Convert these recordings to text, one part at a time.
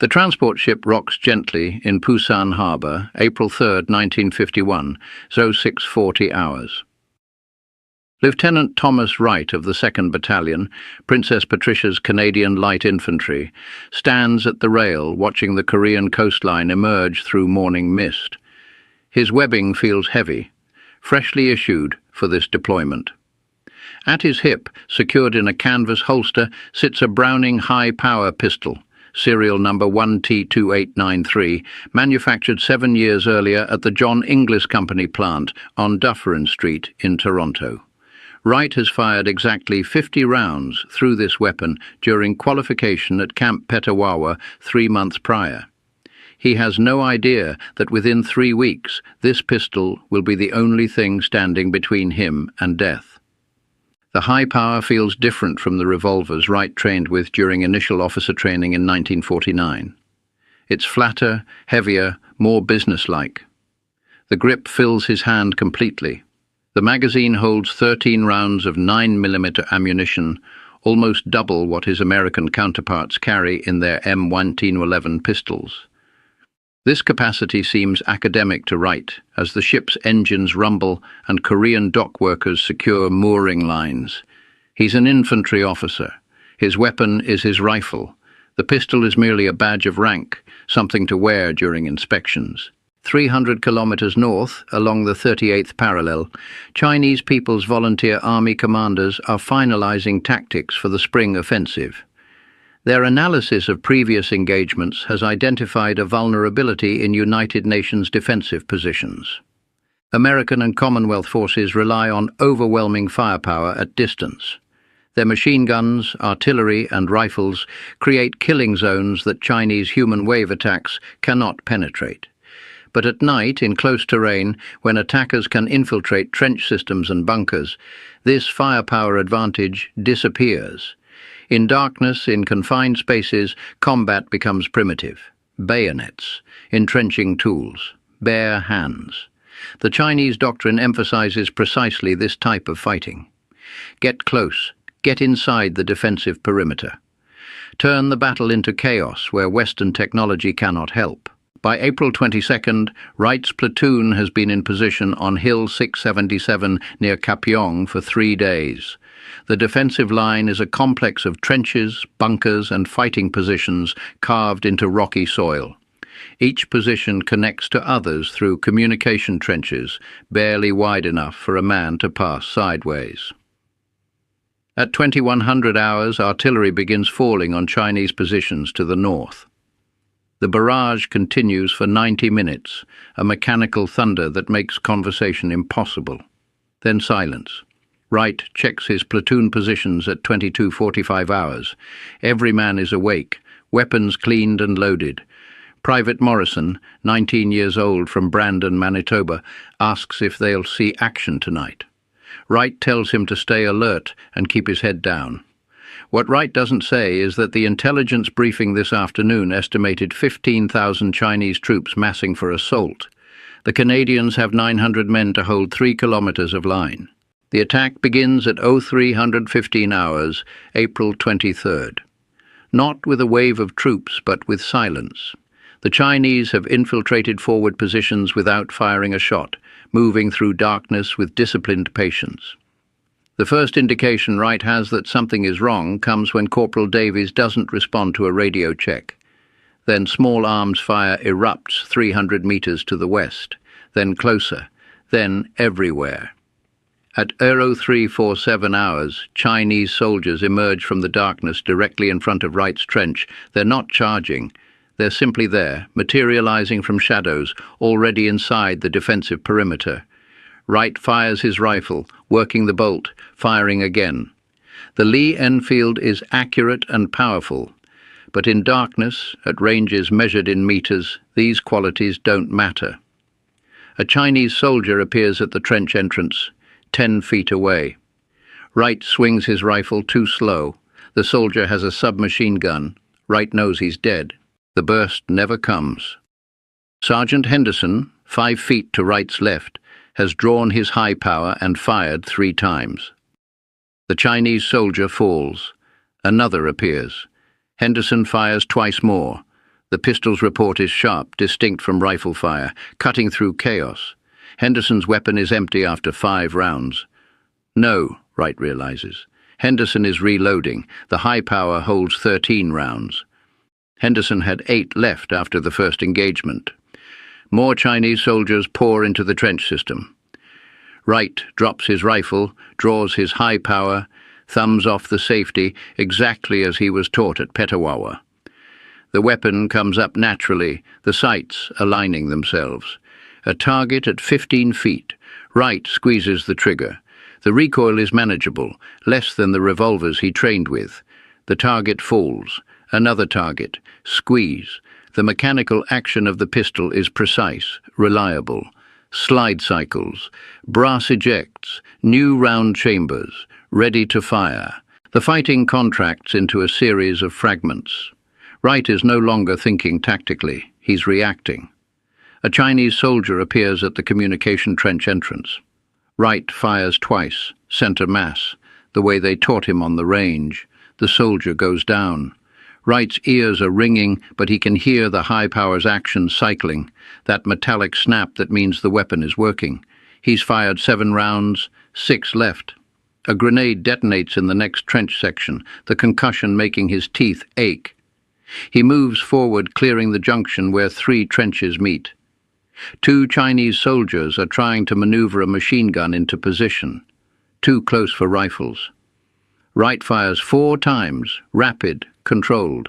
The transport ship rocks gently in Busan Harbour, April 3, 1951, 0640 hours. Lieutenant Thomas Wright of the 2nd Battalion, Princess Patricia's Canadian Light Infantry, stands at the rail watching the Korean coastline emerge through morning mist. His webbing feels heavy, freshly issued for this deployment. At his hip, secured in a canvas holster, sits a Browning high-power pistol, serial number 1T2893, manufactured 7 years earlier at the John Inglis Company plant on Dufferin Street in Toronto. Wright has fired exactly 50 rounds through this weapon during qualification at Camp Petawawa 3 months prior. He has no idea that within 3 weeks this pistol will be the only thing standing between him and death. The high power feels different from the revolvers Wright trained with during initial officer training in 1949. It's flatter, heavier, more businesslike. The grip fills his hand completely. The magazine holds 13 rounds of 9mm ammunition, almost double what his American counterparts carry in their M1911 pistols. This capacity seems academic to Wright as the ship's engines rumble and Korean dock workers secure mooring lines. He's an infantry officer. His weapon is his rifle. The pistol is merely a badge of rank, something to wear during inspections. 300 kilometers north, along the 38th parallel, Chinese People's Volunteer Army commanders are finalizing tactics for the spring offensive. Their analysis of previous engagements has identified a vulnerability in United Nations defensive positions. American and Commonwealth forces rely on overwhelming firepower at distance. Their machine guns, artillery, and rifles create killing zones that Chinese human wave attacks cannot penetrate. But at night, in close terrain, when attackers can infiltrate trench systems and bunkers, this firepower advantage disappears. In darkness, in confined spaces, combat becomes primitive. Bayonets, entrenching tools, bare hands. The Chinese doctrine emphasizes precisely this type of fighting. Get close, get inside the defensive perimeter. Turn the battle into chaos where Western technology cannot help. By April 22nd, Wright's platoon has been in position on Hill 677 near Kapyong for 3 days. The defensive line is a complex of trenches, bunkers, and fighting positions carved into rocky soil. Each position connects to others through communication trenches, barely wide enough for a man to pass sideways. At 2100 hours, artillery begins falling on Chinese positions to the north. The barrage continues for 90 minutes, a mechanical thunder that makes conversation impossible. Then silence. Wright checks his platoon positions at 22:45 hours. Every man is awake, weapons cleaned and loaded. Private Morrison, 19 years old from Brandon, Manitoba, asks if they'll see action tonight. Wright tells him to stay alert and keep his head down. What Wright doesn't say is that the intelligence briefing this afternoon estimated 15,000 Chinese troops massing for assault. The Canadians have 900 men to hold 3 kilometers of line. The attack begins at 0315 hours, April 23rd. Not with a wave of troops, but with silence. The Chinese have infiltrated forward positions without firing a shot, moving through darkness with disciplined patience. The first indication Wright has that something is wrong comes when Corporal Davies doesn't respond to a radio check. Then small arms fire erupts 300 meters to the west, then closer, then everywhere. At 0347 hours, Chinese soldiers emerge from the darkness directly in front of Wright's trench. They're not charging. They're simply there, materializing from shadows, already inside the defensive perimeter. Wright fires his rifle, working the bolt, firing again. The Lee Enfield is accurate and powerful, but in darkness, at ranges measured in meters, these qualities don't matter. A Chinese soldier appears at the trench entrance, 10 feet away. Wright swings his rifle too slow. The soldier has a submachine gun. Wright knows he's dead. The burst never comes. Sergeant Henderson, 5 feet to Wright's left, has drawn his high power and fired 3 times. The Chinese soldier falls. Another appears. Henderson fires twice more. The pistol's report is sharp, distinct from rifle fire, cutting through chaos. Henderson's weapon is empty after 5 rounds. No, Wright realizes. Henderson is reloading. The high power holds 13 rounds. Henderson had 8 left after the first engagement. More Chinese soldiers pour into the trench system. Wright drops his rifle, draws his high power, thumbs off the safety exactly as he was taught at Petawawa. The weapon comes up naturally, the sights aligning themselves. A target at 15 feet. Wright squeezes the trigger. The recoil is manageable, less than the revolvers he trained with. The target falls. Another target. Squeeze. The mechanical action of the pistol is precise, reliable. Slide cycles. Brass ejects. New round chambers. Ready to fire. The fighting contracts into a series of fragments. Wright is no longer thinking tactically. He's reacting. A Chinese soldier appears at the communication trench entrance. Wright fires twice, center mass, the way they taught him on the range. The soldier goes down. Wright's ears are ringing, but he can hear the high power's action cycling, that metallic snap that means the weapon is working. He's fired 7 rounds, 6 left. A grenade detonates in the next trench section, the concussion making his teeth ache. He moves forward, clearing the junction where 3 trenches meet. 2 Chinese soldiers are trying to maneuver a machine gun into position. Too close for rifles. Wright fires 4 times, rapid, controlled.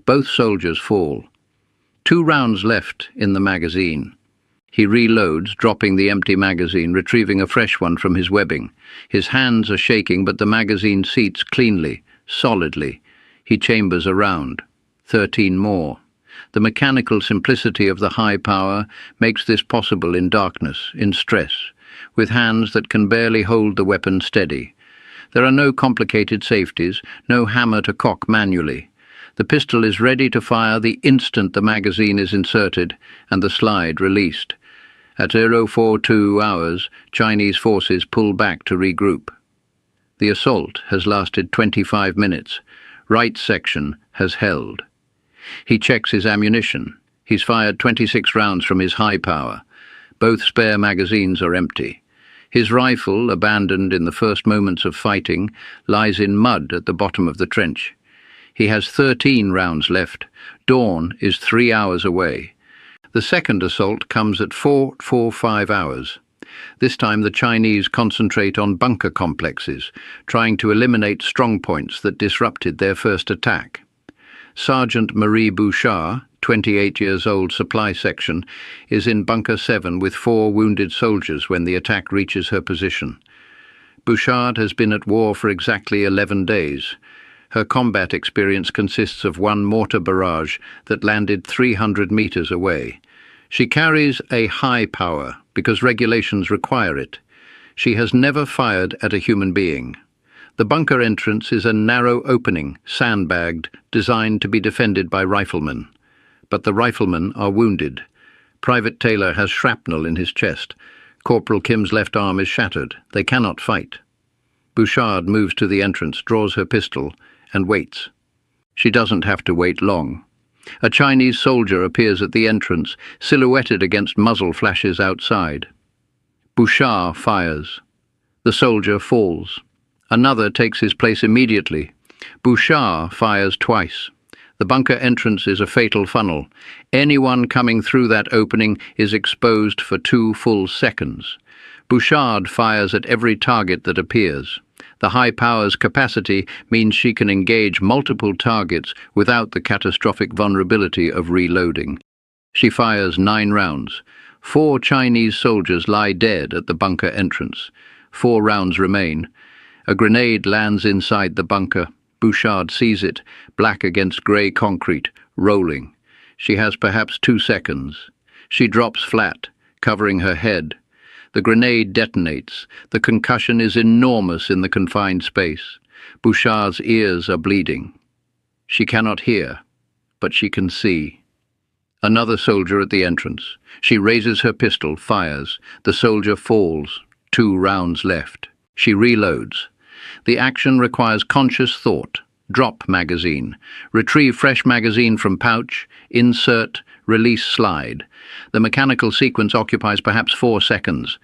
Both soldiers fall. 2 rounds left in the magazine. He reloads, dropping the empty magazine, retrieving a fresh one from his webbing. His hands are shaking, but the magazine seats cleanly, solidly. He chambers a round. 13 more. The mechanical simplicity of the high power makes this possible in darkness, in stress, with hands that can barely hold the weapon steady. There are no complicated safeties, no hammer to cock manually. The pistol is ready to fire the instant the magazine is inserted and the slide released. At 042 hours, Chinese forces pull back to regroup. The assault has lasted 25 minutes. Wright's section has held. He checks his ammunition. He's fired 26 rounds from his high power. Both spare magazines are empty. His rifle, abandoned in the first moments of fighting, lies in mud at the bottom of the trench. He has 13 rounds left. Dawn is 3 hours away. The second assault comes at 4:45 hours. This time the Chinese concentrate on bunker complexes, trying to eliminate strongpoints that disrupted their first attack. Sergeant Marie Bouchard, 28 years old, supply section, is in Bunker 7 with 4 wounded soldiers when the attack reaches her position. Bouchard has been at war for exactly 11 days. Her combat experience consists of 1 mortar barrage that landed 300 meters away. She carries a high power because regulations require it. She has never fired at a human being. The bunker entrance is a narrow opening, sandbagged, designed to be defended by riflemen. But the riflemen are wounded. Private Taylor has shrapnel in his chest. Corporal Kim's left arm is shattered. They cannot fight. Bouchard moves to the entrance, draws her pistol, and waits. She doesn't have to wait long. A Chinese soldier appears at the entrance, silhouetted against muzzle flashes outside. Bouchard fires. The soldier falls. Another takes his place immediately. Bouchard fires twice. The bunker entrance is a fatal funnel. Anyone coming through that opening is exposed for 2 full seconds. Bouchard fires at every target that appears. The high power's capacity means she can engage multiple targets without the catastrophic vulnerability of reloading. She fires 9 rounds. 4 Chinese soldiers lie dead at the bunker entrance. 4 rounds remain. A grenade lands inside the bunker. Bouchard sees it, black against grey concrete, rolling. She has perhaps 2 seconds. She drops flat, covering her head. The grenade detonates. The concussion is enormous in the confined space. Bouchard's ears are bleeding. She cannot hear, but she can see. Another soldier at the entrance. She raises her pistol, fires. The soldier falls. 2 rounds left. She reloads. The action requires conscious thought. Drop magazine. Retrieve fresh magazine from pouch, insert, release slide. The mechanical sequence occupies perhaps 4 seconds.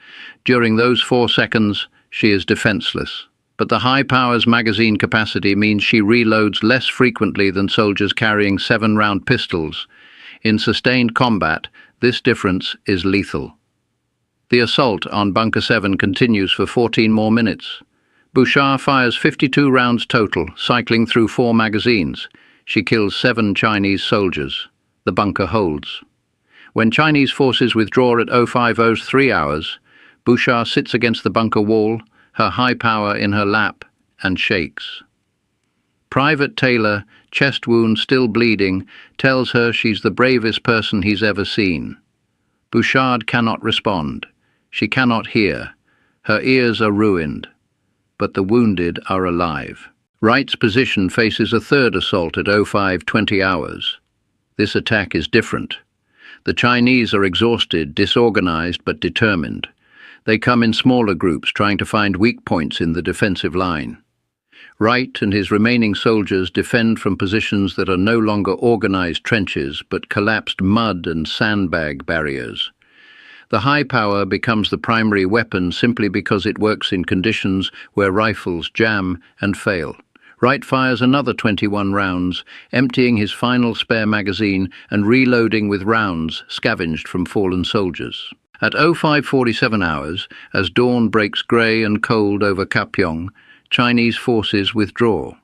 During those 4 seconds, she is defenseless. But the high powers magazine capacity means she reloads less frequently than soldiers carrying 7-round pistols. In sustained combat, this difference is lethal. The assault on Bunker 7 continues for 14 more minutes. Bouchard fires 52 rounds total, cycling through 4 magazines. She kills 7 Chinese soldiers. The bunker holds. When Chinese forces withdraw at 05:03 hours, Bouchard sits against the bunker wall, her high power in her lap, and shakes. Private Taylor, chest wound still bleeding, tells her she's the bravest person he's ever seen. Bouchard cannot respond. She cannot hear. Her ears are ruined. But the wounded are alive. Wright's position faces a third assault at 05:20 hours. This attack is different. The Chinese are exhausted, disorganized, but determined. They come in smaller groups, trying to find weak points in the defensive line. Wright and his remaining soldiers defend from positions that are no longer organized trenches, but collapsed mud and sandbag barriers. The high power becomes the primary weapon simply because it works in conditions where rifles jam and fail. Wright fires another 21 rounds, emptying his final spare magazine and reloading with rounds scavenged from fallen soldiers. At 05:47 hours, as dawn breaks grey and cold over Kapyong, Chinese forces withdraw.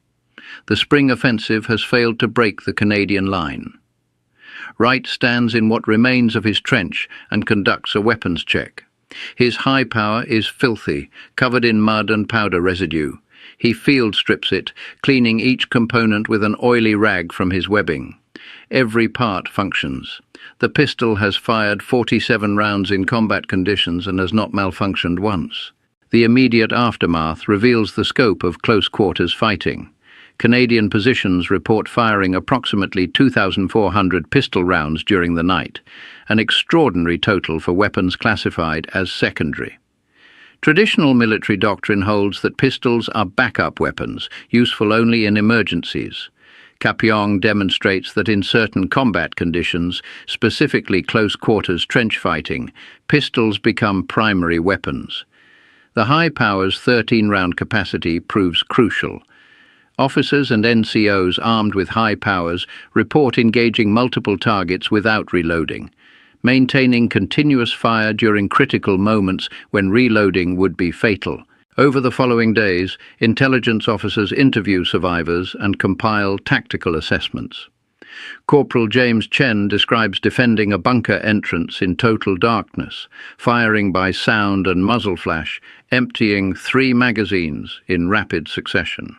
The spring offensive has failed to break the Canadian line. Wright stands in what remains of his trench and conducts a weapons check. His high power is filthy, covered in mud and powder residue. He field strips it, cleaning each component with an oily rag from his webbing. Every part functions. The pistol has fired 47 rounds in combat conditions and has not malfunctioned once. The immediate aftermath reveals the scope of close-quarters fighting. Canadian positions report firing approximately 2,400 pistol rounds during the night, an extraordinary total for weapons classified as secondary. Traditional military doctrine holds that pistols are backup weapons, useful only in emergencies. Kapyong demonstrates that in certain combat conditions, specifically close-quarters trench fighting, pistols become primary weapons. The high power's 13-round capacity proves crucial. Officers and NCOs armed with high powers report engaging multiple targets without reloading, maintaining continuous fire during critical moments when reloading would be fatal. Over the following days, intelligence officers interview survivors and compile tactical assessments. Corporal James Chen describes defending a bunker entrance in total darkness, firing by sound and muzzle flash, emptying 3 magazines in rapid succession.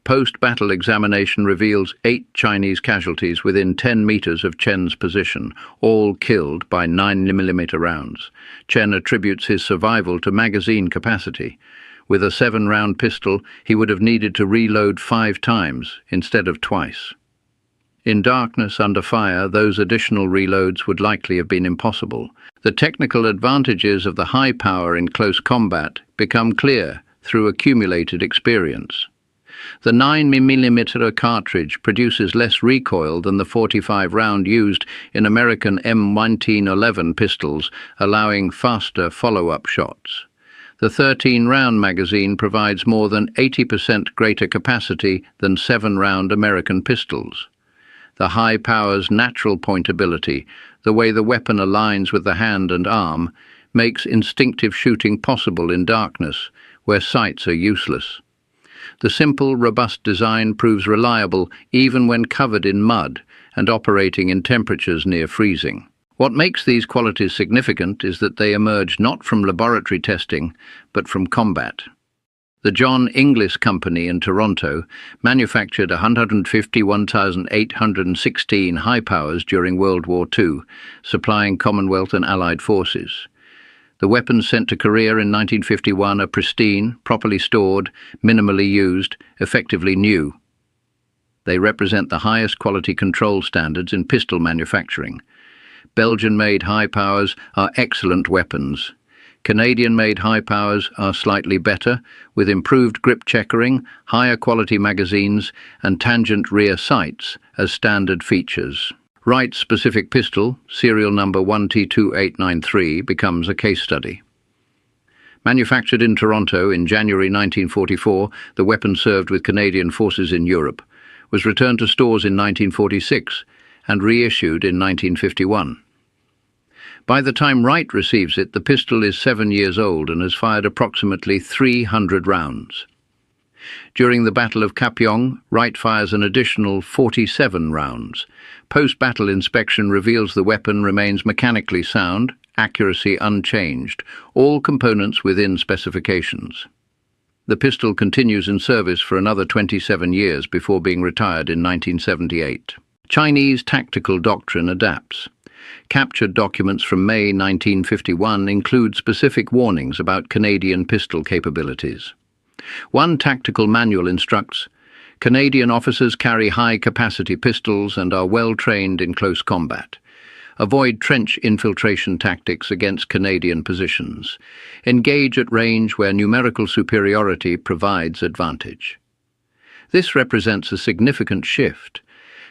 Post-battle examination reveals 8 Chinese casualties within 10 meters of Chen's position, all killed by 9mm rounds. Chen attributes his survival to magazine capacity. With a 7-round pistol, he would have needed to reload 5 times instead of twice. In darkness under fire, those additional reloads would likely have been impossible. The technical advantages of the high power in close combat become clear through accumulated experience. The 9mm cartridge produces less recoil than the 45 round used in American M1911 pistols, allowing faster follow-up shots. The 13-round magazine provides more than 80% greater capacity than 7-round American pistols. The high power's natural pointability, the way the weapon aligns with the hand and arm, makes instinctive shooting possible in darkness, where sights are useless. The simple, robust design proves reliable even when covered in mud and operating in temperatures near freezing. What makes these qualities significant is that they emerge not from laboratory testing, but from combat. The John Inglis Company in Toronto manufactured 151,816 high powers during World War II, supplying Commonwealth and Allied forces. The weapons sent to Korea in 1951 are pristine, properly stored, minimally used, effectively new. They represent the highest quality control standards in pistol manufacturing. Belgian-made high powers are excellent weapons. Canadian-made high powers are slightly better, with improved grip checkering, higher quality magazines, and tangent rear sights as standard features. Wright's specific pistol, serial number 1T2893, becomes a case study. Manufactured in Toronto in January 1944, the weapon served with Canadian forces in Europe, was returned to stores in 1946 and reissued in 1951. By the time Wright receives it, the pistol is 7 years old and has fired approximately 300 rounds. During the Battle of Kapyong, Wright fires an additional 47 rounds. Post-battle inspection reveals the weapon remains mechanically sound, accuracy unchanged, all components within specifications. The pistol continues in service for another 27 years before being retired in 1978. Chinese tactical doctrine adapts. Captured documents from May 1951 include specific warnings about Canadian pistol capabilities. One tactical manual instructs, Canadian officers carry high-capacity pistols and are well trained in close combat. Avoid trench infiltration tactics against Canadian positions. Engage at range where numerical superiority provides advantage. This represents a significant shift.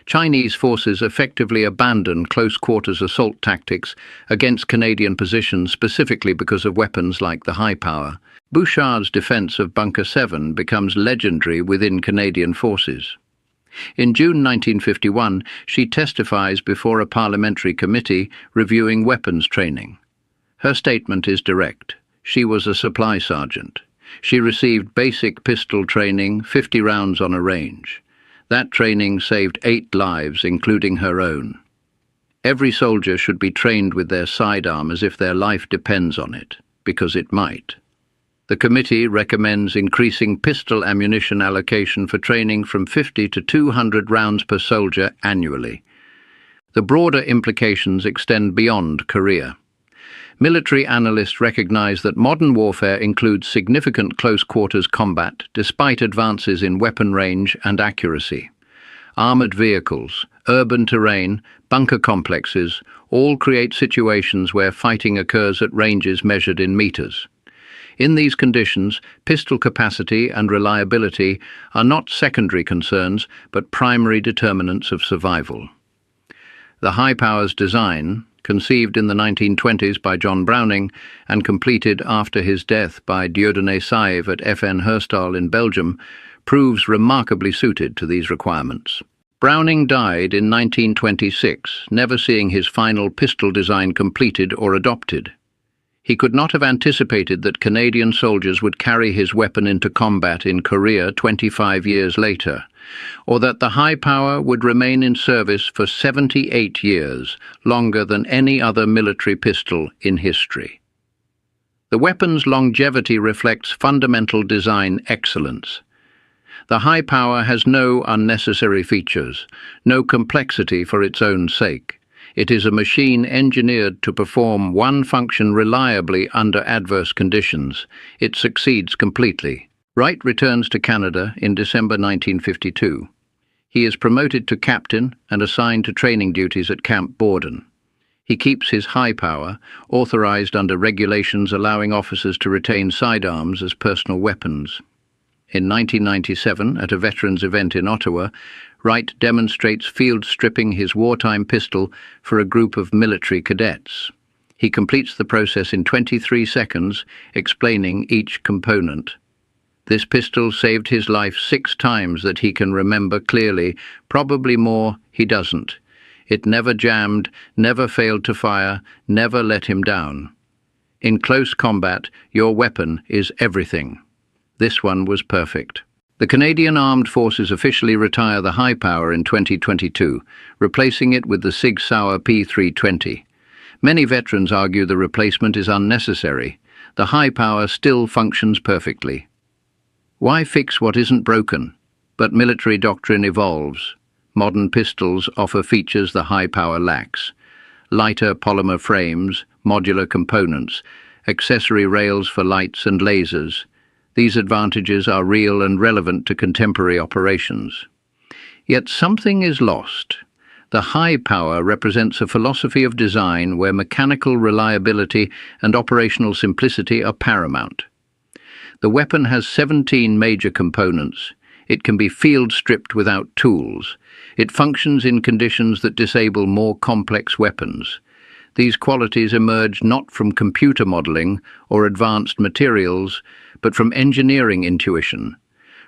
Chinese forces effectively abandoned close-quarters assault tactics against Canadian positions specifically because of weapons like the high power. Bouchard's defense of Bunker 7 becomes legendary within Canadian forces. In June 1951, she testifies before a parliamentary committee reviewing weapons training. Her statement is direct. She was a supply sergeant. She received basic pistol training, 50 rounds on a range. That training saved 8 lives, including her own. Every soldier should be trained with their sidearm as if their life depends on it, because it might. The committee recommends increasing pistol ammunition allocation for training from 50 to 200 rounds per soldier annually. The broader implications extend beyond Korea. Military analysts recognize that modern warfare includes significant close-quarters combat despite advances in weapon range and accuracy. Armored vehicles, urban terrain, bunker complexes all create situations where fighting occurs at ranges measured in meters. In these conditions, pistol capacity and reliability are not secondary concerns but primary determinants of survival. The high power's design, conceived in the 1920s by John Browning and completed after his death by Dieudonné Saïve at FN Herstal in Belgium, proves remarkably suited to these requirements. Browning died in 1926, never seeing his final pistol design completed or adopted. He could not have anticipated that Canadian soldiers would carry his weapon into combat in Korea 25 years later, or that the high power would remain in service for 78 years, longer than any other military pistol in history. The weapon's longevity reflects fundamental design excellence. The high power has no unnecessary features, no complexity for its own sake. It is a machine engineered to perform one function reliably under adverse conditions. It succeeds completely. Wright returns to Canada in December 1952. He is promoted to captain and assigned to training duties at Camp Borden. He keeps his high power, authorized under regulations allowing officers to retain sidearms as personal weapons. In 1997, at a veterans event in Ottawa, Wright demonstrates field stripping his wartime pistol for a group of military cadets. He completes the process in 23 seconds, explaining each component. This pistol saved his life 6 times that he can remember clearly, probably more he doesn't. It never jammed, never failed to fire, never let him down. In close combat, your weapon is everything. This one was perfect. The Canadian Armed Forces officially retire the high power in 2022, replacing it with the Sig Sauer P320. Many veterans argue the replacement is unnecessary. The high power still functions perfectly. Why fix what isn't broken? But military doctrine evolves. Modern pistols offer features the high power lacks. Lighter polymer frames, modular components, accessory rails for lights and lasers. These advantages are real and relevant to contemporary operations. Yet something is lost. The high power represents a philosophy of design where mechanical reliability and operational simplicity are paramount. The weapon has 17 major components. It can be field-stripped without tools. It functions in conditions that disable more complex weapons. These qualities emerge not from computer modeling or advanced materials, but from engineering intuition,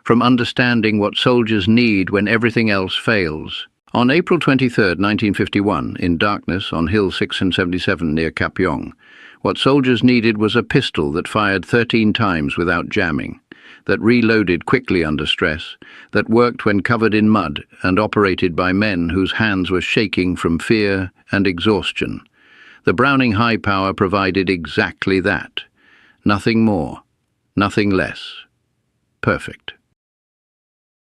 from understanding what soldiers need when everything else fails. On April 23, 1951, in darkness on Hill 677 near Kapyong, what soldiers needed was a pistol that fired 13 times without jamming, that reloaded quickly under stress, that worked when covered in mud and operated by men whose hands were shaking from fear and exhaustion. The Browning high power provided exactly that. Nothing more, nothing less. Perfect.